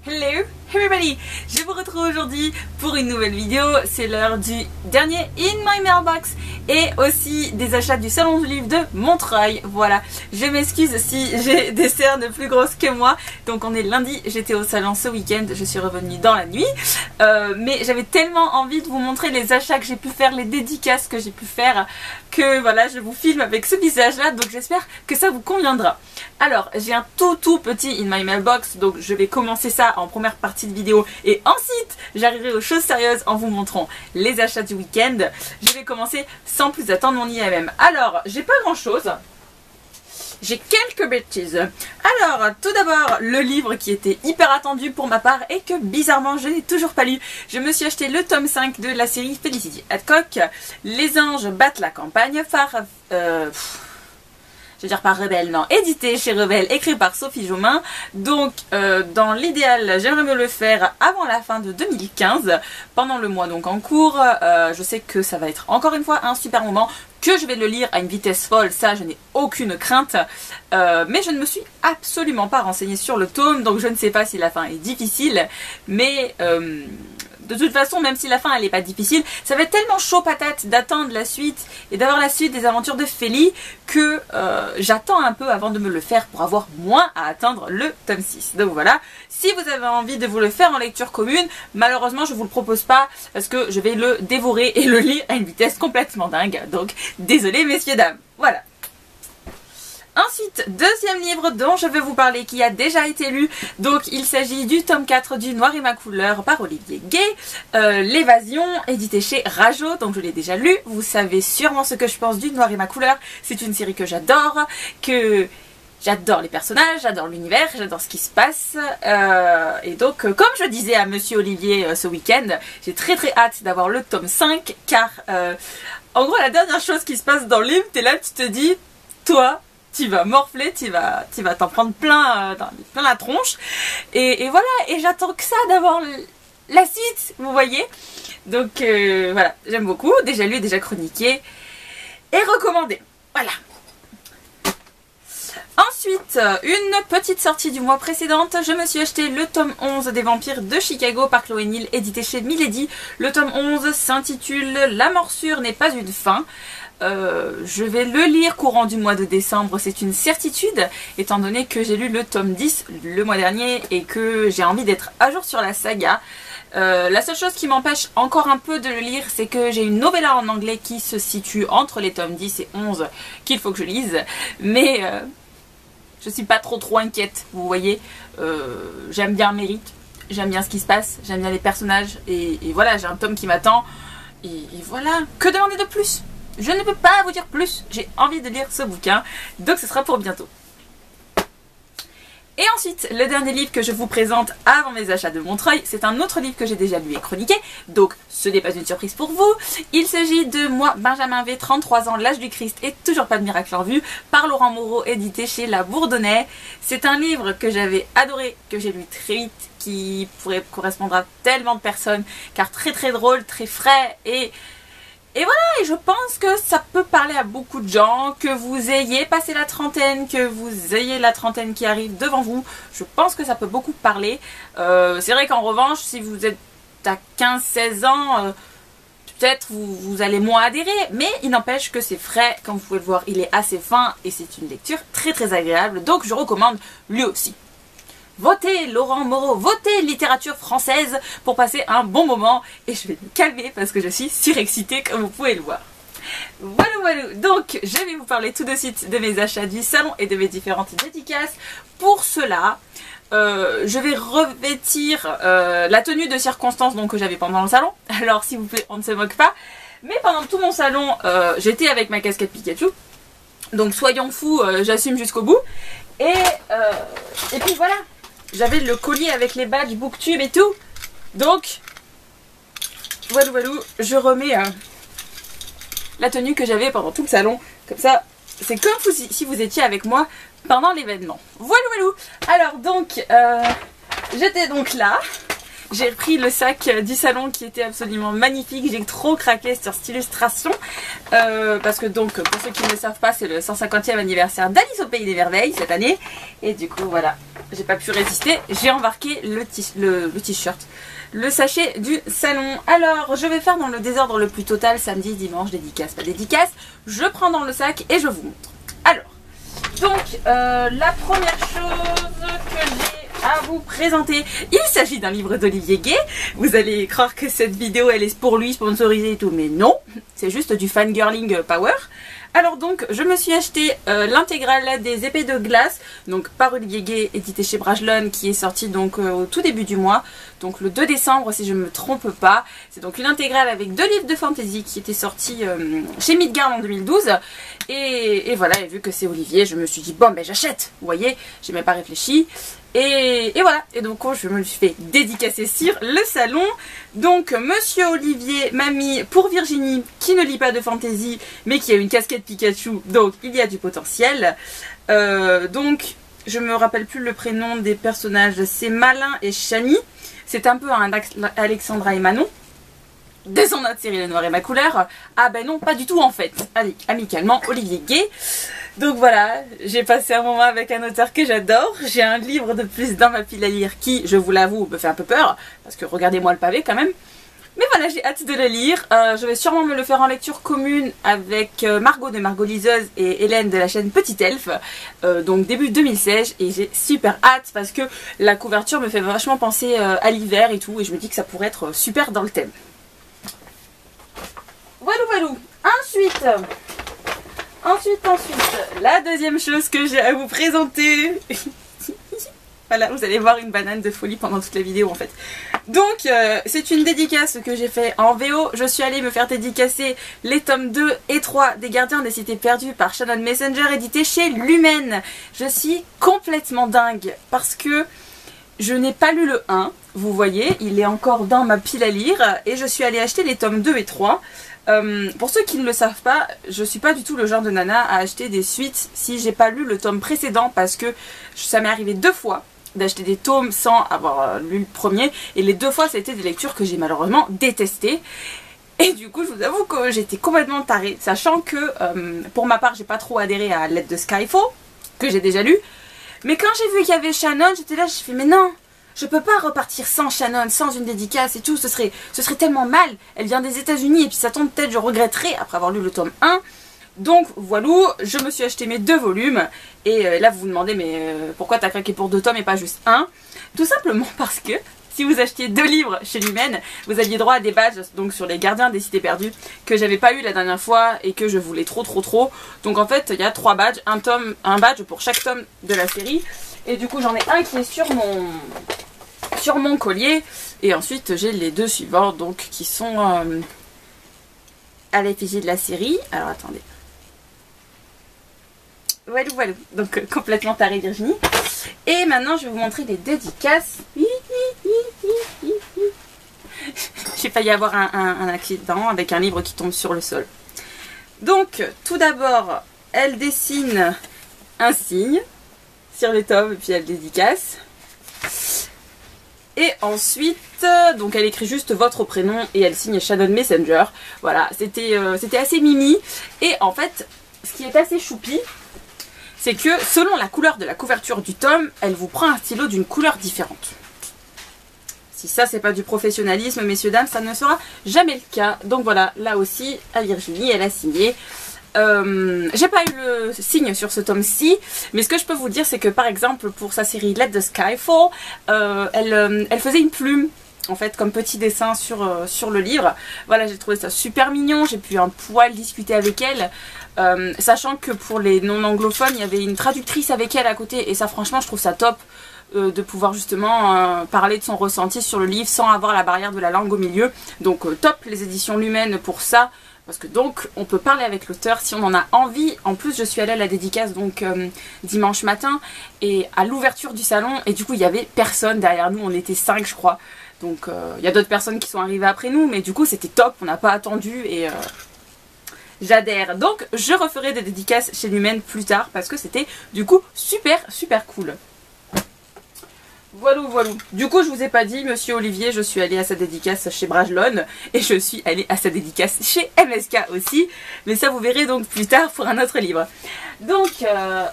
Hello everybody! Je vous retrouve aujourd'hui pour une nouvelle vidéo. C'est l'heure du dernier In My Mailbox et aussi des achats du salon du livre de Montreuil. Voilà, je m'excuse si j'ai des cernes plus grosses que moi. Donc on est lundi, j'étais au salon ce week-end, je suis revenue dans la nuit. Mais j'avais tellement envie de vous montrer les achats que j'ai pu faire, les dédicaces que j'ai pu faire, que voilà, je vous filme avec ce visage là. Donc j'espère que ça vous conviendra. Alors j'ai un tout petit In My Mailbox, donc je vais commencer ça en première partie de vidéo et ensuite j'arriverai aux choses sérieuses en vous montrant les achats du week-end. Je vais commencer sans plus attendre mon IMM. Alors j'ai pas grand chose, j'ai quelques bêtises. Alors tout d'abord le livre qui était hyper attendu pour ma part et que bizarrement je n'ai toujours pas lu. Je me suis acheté le tome 5 de la série Felicity Hadcock, Les anges battent la campagne je veux dire par Rebelle, non, édité chez Rebelle, écrit par Sophie Jomain. Donc dans l'idéal j'aimerais me le faire avant la fin de 2015, pendant le mois donc en cours. Je sais que ça va être encore une fois un super moment, que je vais le lire à une vitesse folle, ça je n'ai aucune crainte. Mais je ne me suis absolument pas renseignée sur le tome, donc je ne sais pas si la fin est difficile, mais de toute façon, même si la fin elle n'est pas difficile, ça va être tellement chaud patate d'attendre la suite et d'avoir la suite des aventures de Félie que j'attends un peu avant de me le faire pour avoir moins à attendre le tome 6. Donc voilà, si vous avez envie de vous le faire en lecture commune, malheureusement je vous le propose pas parce que je vais le dévorer et le lire à une vitesse complètement dingue. Donc désolé messieurs dames, voilà. Ensuite, deuxième livre dont je vais vous parler qui a déjà été lu, donc il s'agit du tome 4 du Noir et ma couleur par Olivier Gay, L'évasion, édité chez Rajo, donc je l'ai déjà lu. Vous savez sûrement ce que je pense du Noir et ma couleur, c'est une série que j'adore, j'adore les personnages, j'adore l'univers, j'adore ce qui se passe. Et donc, comme je disais à monsieur Olivier ce week-end, j'ai très hâte d'avoir le tome 5, car en gros la dernière chose qui se passe dans le livre, t'es là, tu te dis, toi, tu vas morfler, tu vas t'en prendre plein la tronche. Et voilà, et j'attends que ça d'avoir la suite, vous voyez. Donc voilà, j'aime beaucoup, déjà lu, déjà chroniqué et recommandé. Voilà. Ensuite, une petite sortie du mois précédente, je me suis acheté le tome 11 des Vampires de Chicago par Chloé Neal, édité chez Milady. Le tome 11 s'intitule La morsure n'est pas une fin. Je vais le lire courant du mois de décembre, c'est une certitude, étant donné que j'ai lu le tome 10 le mois dernier et que j'ai envie d'être à jour sur la saga. La seule chose qui m'empêche encore un peu de le lire, c'est que j'ai une novella en anglais qui se situe entre les tomes 10 et 11 qu'il faut que je lise, mais je suis pas trop inquiète, vous voyez. J'aime bien Mérite, j'aime bien ce qui se passe, j'aime bien les personnages, et voilà, j'ai un tome qui m'attend, et voilà, que demander de plus? Je ne peux pas vous dire plus, j'ai envie de lire ce bouquin, donc ce sera pour bientôt. Et ensuite, le dernier livre que je vous présente avant mes achats de Montreuil, c'est un autre livre que j'ai déjà lu et chroniqué, donc ce n'est pas une surprise pour vous. Il s'agit de Moi, Benjamin V, 33 ans, l'âge du Christ et toujours pas de miracle en vue, par Laurent Moreau, édité chez La Bourdonnais. C'est un livre que j'avais adoré, que j'ai lu très vite, qui pourrait correspondre à tellement de personnes, car très drôle, très frais et voilà, et je pense que ça peut parler à beaucoup de gens, que vous ayez passé la trentaine, que vous ayez la trentaine qui arrive devant vous. Je pense que ça peut beaucoup parler. C'est vrai qu'en revanche, si vous êtes à 15-16 ans, peut-être vous allez moins adhérer. Mais il n'empêche que c'est frais, comme vous pouvez le voir, il est assez fin et c'est une lecture très agréable. Donc je recommande lui aussi. Votez Laurent Moreau, votez littérature française pour passer un bon moment. Et je vais me calmer parce que je suis surexcitée comme vous pouvez le voir. Voilà, donc je vais vous parler tout de suite de mes achats du salon et de mes différentes dédicaces. Pour cela, je vais revêtir la tenue de circonstance donc, que j'avais pendant le salon. Alors s'il vous plaît, on ne se moque pas. Mais pendant tout mon salon, j'étais avec ma casquette Pikachu. Donc soyons fous, j'assume jusqu'au bout. Et puis voilà. J'avais le collier avec les badges, booktube et tout. Donc, voilà, je remets la tenue que j'avais pendant tout le salon. Comme ça, c'est comme si vous étiez avec moi pendant l'événement. Voilà. Alors donc, j'étais donc là. J'ai pris le sac du salon qui était absolument magnifique. J'ai trop craqué sur cette illustration. Parce que donc, pour ceux qui ne le savent pas, c'est le 150e anniversaire d'Alice au Pays des Merveilles cette année. Et du coup, voilà. j'ai pas pu résister, j'ai embarqué le t-shirt, le sachet du salon. Alors, je vais faire dans le désordre le plus total, samedi, dimanche, dédicace, pas dédicace. Je prends dans le sac et je vous montre. Alors, donc, la première chose que j'ai à vous présenter, il s'agit d'un livre d'Olivier Gay. Vous allez croire que cette vidéo, elle est pour lui, sponsorisée et tout, mais non, c'est juste du fangirling power. Alors donc, je me suis acheté l'intégrale des épées de glace, donc par Olivier Gay, édité chez Brajlon, qui est sorti donc au tout début du mois, donc le 2 décembre si je ne me trompe pas. C'est donc une intégrale avec 2 livres de fantasy qui étaient sortis chez Midgard en 2012. Et voilà, et vu que c'est Olivier, je me suis dit bon ben j'achète, vous voyez, j'ai même pas réfléchi. Et voilà, et donc je me suis fait dédicacer sur le salon. Donc Monsieur Olivier m'a mis pour Virginie, qui ne lit pas de fantasy, mais qui a une casquette Pikachu, donc il y a du potentiel. Donc je me rappelle plus le prénom des personnages, c'est Malin et Shani. C'est un peu un Alexandra et Manon de son autre série Le Noir et ma couleur. Ah ben non, pas du tout en fait. Allez, amicalement, Olivier Gay. Donc voilà, j'ai passé un moment avec un auteur que j'adore. J'ai un livre de plus dans ma pile à lire qui, je vous l'avoue, me fait un peu peur. Parce que regardez-moi le pavé quand même. Mais voilà, j'ai hâte de le lire. Je vais sûrement me le faire en lecture commune avec Margot de Margot Liseuse et Hélène de la chaîne Petit Elfe. Donc début 2016. Et j'ai super hâte parce que la couverture me fait vachement penser à l'hiver et tout. Et je me dis que ça pourrait être super dans le thème. Voilà. Ensuite, la deuxième chose que j'ai à vous présenter. Voilà, vous allez voir une banane de folie pendant toute la vidéo en fait. Donc, c'est une dédicace que j'ai fait en VO. Je suis allée me faire dédicacer les tomes 2 et 3 des Gardiens des Cités Perdues par Shannon Messenger, édité chez Lumen. Je suis complètement dingue parce que je n'ai pas lu le 1. Vous voyez, il est encore dans ma pile à lire. Et je suis allée acheter les tomes 2 et 3. Pour ceux qui ne le savent pas, je suis pas du tout le genre de nana à acheter des suites si j'ai pas lu le tome précédent, parce que ça m'est arrivé 2 fois d'acheter des tomes sans avoir lu le premier, et les 2 fois c'était des lectures que j'ai malheureusement détestées. Et du coup je vous avoue que j'étais complètement tarée, sachant que pour ma part j'ai pas trop adhéré à L'aide de Skyfall, que j'ai déjà lu, mais quand j'ai vu qu'il y avait Shannon, j'étais là, je fais mais non, je peux pas repartir sans Shannon, sans une dédicace et tout, ce serait tellement mal. Elle vient des États-Unis et puis ça tombe, peut-être je regretterai après avoir lu le tome 1. Donc voilà, je me suis acheté mes 2 volumes. Et là vous vous demandez mais pourquoi t'as craqué pour 2 tomes et pas juste 1? Tout simplement parce que si vous achetiez 2 livres chez Lumen, vous aviez droit à des badges donc sur les Gardiens des Cités Perdues que j'avais pas eu la dernière fois et que je voulais trop. Donc en fait il y a 3 badges, un badge pour chaque tome de la série. Et du coup j'en ai un qui est sur mon collier, et ensuite j'ai les 2 suivants donc qui sont à l'effigie de la série. Alors attendez, voilà, donc complètement tarée Virginie. Et maintenant je vais vous montrer les dédicaces. J'ai failli avoir un accident avec un livre qui tombe sur le sol. Donc tout d'abord elle dessine un signe sur les tomes et puis elle dédicace. Et ensuite, donc elle écrit juste votre prénom et elle signe Shannon Messenger. Voilà, c'était assez mimi. Et en fait, ce qui est assez choupi, c'est que selon la couleur de la couverture du tome, elle vous prend un stylo d'une couleur différente. Si ça c'est pas du professionnalisme, messieurs dames, ça ne sera jamais le cas. Donc voilà, là aussi, à Virginie, elle a signé. J'ai pas eu le signe sur ce tome-ci, mais ce que je peux vous dire c'est que par exemple pour sa série Let the Sky Fall, elle faisait une plume en fait comme petit dessin sur le livre. Voilà, j'ai trouvé ça super mignon, j'ai pu un poil discuter avec elle, sachant que pour les non anglophones il y avait une traductrice avec elle à côté, et ça franchement je trouve ça top de pouvoir justement parler de son ressenti sur le livre sans avoir la barrière de la langue au milieu. Donc top les éditions Lumen pour ça. Parce que donc on peut parler avec l'auteur si on en a envie. En plus je suis allée à la dédicace donc dimanche matin et à l'ouverture du salon, et du coup il y avait personne derrière nous, on était 5 je crois. Donc il y a d'autres personnes qui sont arrivées après nous, mais du coup c'était top, on n'a pas attendu et j'adhère. Donc je referai des dédicaces chez Lumen plus tard parce que c'était du coup super cool. Voilà. Du coup, je vous ai pas dit, monsieur Olivier, je suis allée à sa dédicace chez Brajlon et je suis allée à sa dédicace chez MSK aussi. Mais ça, vous verrez donc plus tard pour un autre livre. Donc,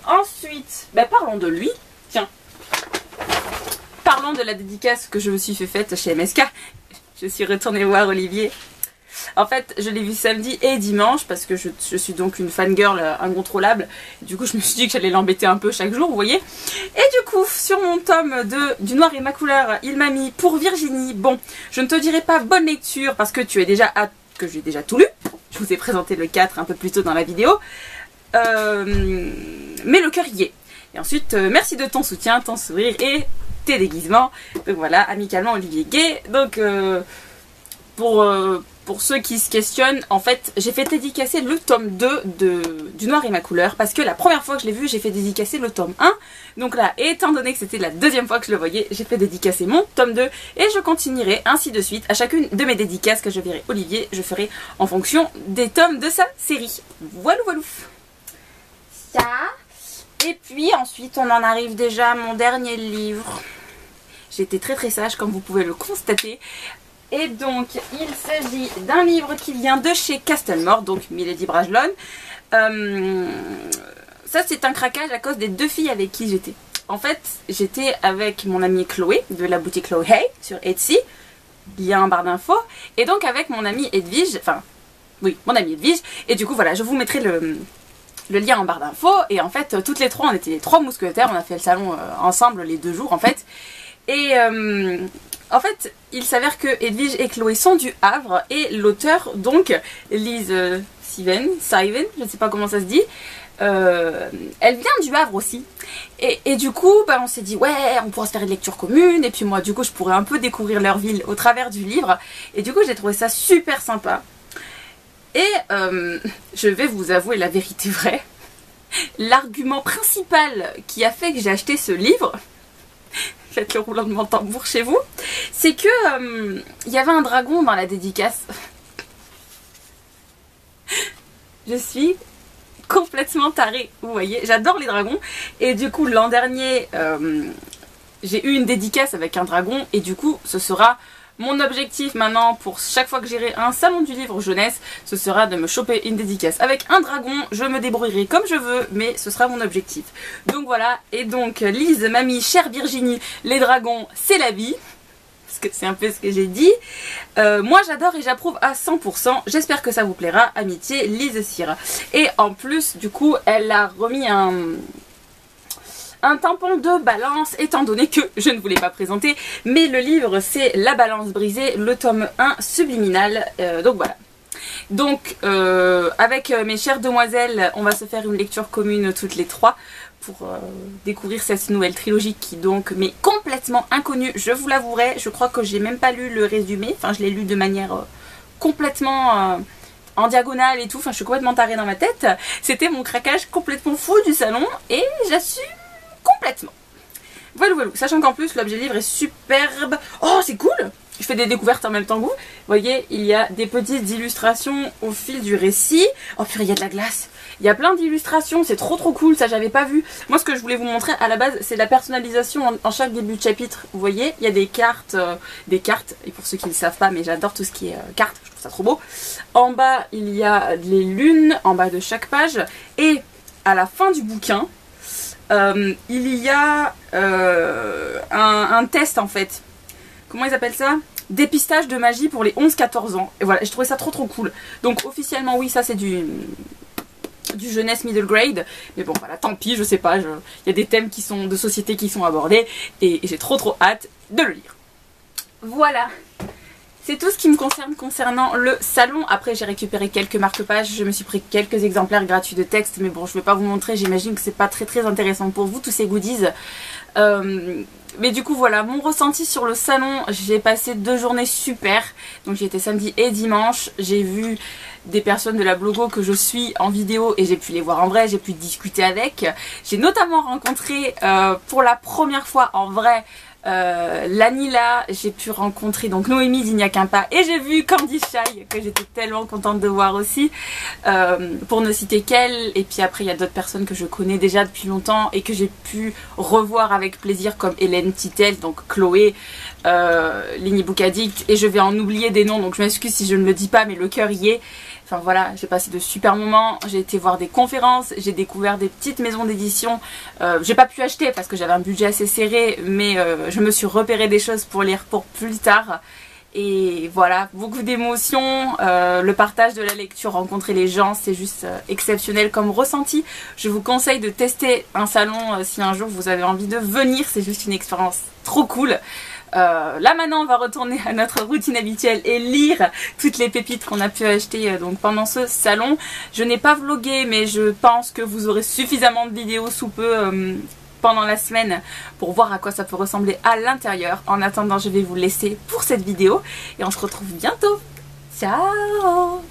ensuite, parlons de lui. Tiens, parlons de la dédicace que je me suis fait faite chez MSK. Je suis retournée voir Olivier. En fait, je l'ai vu samedi et dimanche parce que je suis donc une fangirl incontrôlable. Du coup, je me suis dit que j'allais l'embêter un peu chaque jour, vous voyez. Et du coup, sur mon tome du Noir et ma couleur, il m'a mis pour Virginie. Bon, je ne te dirai pas bonne lecture parce que tu es déjà que j'ai déjà tout lu. Je vous ai présenté le 4 un peu plus tôt dans la vidéo. Mais le cœur y est. Et ensuite, merci de ton soutien, ton sourire et tes déguisements. Donc voilà, amicalement Olivier Gay. Donc pour ceux qui se questionnent, en fait, j'ai fait dédicacer le tome 2 du Noir et ma couleur parce que la première fois que je l'ai vu, j'ai fait dédicacer le tome 1. Donc là, étant donné que c'était la deuxième fois que je le voyais, j'ai fait dédicacer mon tome 2 et je continuerai ainsi de suite. À chacune de mes dédicaces que je verrai Olivier, je ferai en fonction des tomes de sa série. Voilà, voilà. Ça. Et puis ensuite, on en arrive déjà à mon dernier livre. J'ai été très très sage comme vous pouvez le constater. Et donc, il s'agit d'un livre qui vient de chez Castlemore, donc Milady Brajlon. Ça, c'est un craquage à cause des deux filles avec qui j'étais. En fait, j'étais avec mon amie Chloé, de la boutique Chloé sur Etsy. Il y a un barre d'infos. Et donc avec mon amie Edwige, enfin, oui, mon amie Edwige. Et du coup, voilà, je vous mettrai le lien en barre d'infos. Et en fait, toutes les trois, on était les trois mousquetaires. On a fait le salon ensemble les 2 jours, en fait. Et en fait, il s'avère que Edwige et Chloé sont du Havre et l'auteur, donc, Lise Siven, je ne sais pas comment ça se dit, elle vient du Havre aussi. Et du coup, bah, on s'est dit, ouais, on pourra se faire une lecture commune. Et puis moi, du coup, je pourrais un peu découvrir leur ville au travers du livre. Et du coup, j'ai trouvé ça super sympa. Et je vais vous avouer la vérité vraie. L'argument principal qui a fait que j'ai acheté ce livre... Faites le roulement de tambour chez vous. C'est que il y avait un dragon dans la dédicace. Je suis complètement tarée, vous voyez. J'adore les dragons. Et du coup, l'an dernier, j'ai eu une dédicace avec un dragon. Et du coup, ce sera mon objectif maintenant pour chaque fois que j'irai à un salon du livre jeunesse. Ce sera de me choper une dédicace avec un dragon. Je me débrouillerai comme je veux, mais ce sera mon objectif. Donc voilà. Et donc, Lise m'a mis, chère Virginie, les dragons, c'est la vie. Parce que c'est un peu ce que j'ai dit. Moi j'adore et j'approuve à 100%. J'espère que ça vous plaira. Amitié, Lise Cyr. Et en plus, du coup, elle a remis un tampon de balance, étant donné que je ne vous l'ai pas présenté, mais le livre c'est La Balance Brisée, le tome 1 subliminal, donc voilà. Donc avec mes chères demoiselles, on va se faire une lecture commune toutes les trois pour découvrir cette nouvelle trilogie qui donc m'est complètement inconnue, je vous l'avouerai. Je crois que j'ai même pas lu le résumé, enfin je l'ai lu de manière complètement... en diagonale et tout, enfin je suis complètement tarée dans ma tête. C'était mon craquage complètement fou du salon et j'assume complètement. Voilà, voilà. Sachant qu'en plus l'objet livre est superbe. Oh, c'est cool! Je fais des découvertes en même temps que vous. Vous voyez, il y a des petites illustrations au fil du récit. Oh purée, il y a de la glace. Il y a plein d'illustrations, c'est trop cool, ça j'avais pas vu. Moi ce que je voulais vous montrer à la base, c'est la personnalisation en chaque début de chapitre. Vous voyez, il y a des cartes, et pour ceux qui ne le savent pas, mais j'adore tout ce qui est cartes, je trouve ça trop beau. En bas, il y a les lunes, en bas de chaque page. Et à la fin du bouquin, il y a un test en fait. Comment ils appellent ça? Dépistage de magie pour les 11-14 ans. Et voilà, je trouvais ça trop cool. Donc officiellement oui, ça c'est du jeunesse middle grade. Mais bon voilà, tant pis, je sais pas. Il y a des thèmes qui sont de société qui sont abordés. Et j'ai trop hâte de le lire. Voilà. C'est tout ce qui me concerne concernant le salon. Après j'ai récupéré quelques marque-pages, je me suis pris quelques exemplaires gratuits de texte, mais bon je vais pas vous montrer, j'imagine que c'est pas très intéressant pour vous tous ces goodies. Mais du coup voilà, mon ressenti sur le salon, j'ai passé 2 journées super. Donc j'y étais samedi et dimanche, j'ai vu des personnes de la blogo que je suis en vidéo et j'ai pu les voir en vrai, j'ai pu discuter avec. J'ai notamment rencontré pour la première fois en vrai Lanila, j'ai pu rencontrer donc Noémie d'Il n'y a qu'un pas et j'ai vu Candy Shy que j'étais tellement contente de voir aussi, pour ne citer qu'elle. Et puis après il y a d'autres personnes que je connais déjà depuis longtemps et que j'ai pu revoir avec plaisir comme Hélène Titel, donc Chloé, Lini Book Addict, et je vais en oublier des noms donc je m'excuse si je ne le dis pas mais le cœur y est. Enfin voilà, j'ai passé de super moments, j'ai été voir des conférences, j'ai découvert des petites maisons d'édition. J'ai pas pu acheter parce que j'avais un budget assez serré, mais je me suis repéré des choses pour lire pour plus tard. Et voilà, beaucoup d'émotions, le partage de la lecture, rencontrer les gens, c'est juste exceptionnel comme ressenti. Je vous conseille de tester un salon si un jour vous avez envie de venir, c'est juste une expérience trop cool. Là maintenant on va retourner à notre routine habituelle et lire toutes les pépites qu'on a pu acheter donc pendant ce salon. Je n'ai pas vlogué mais je pense que vous aurez suffisamment de vidéos sous peu pendant la semaine pour voir à quoi ça peut ressembler à l'intérieur. En attendant je vais vous laisser pour cette vidéo et on se retrouve bientôt. Ciao!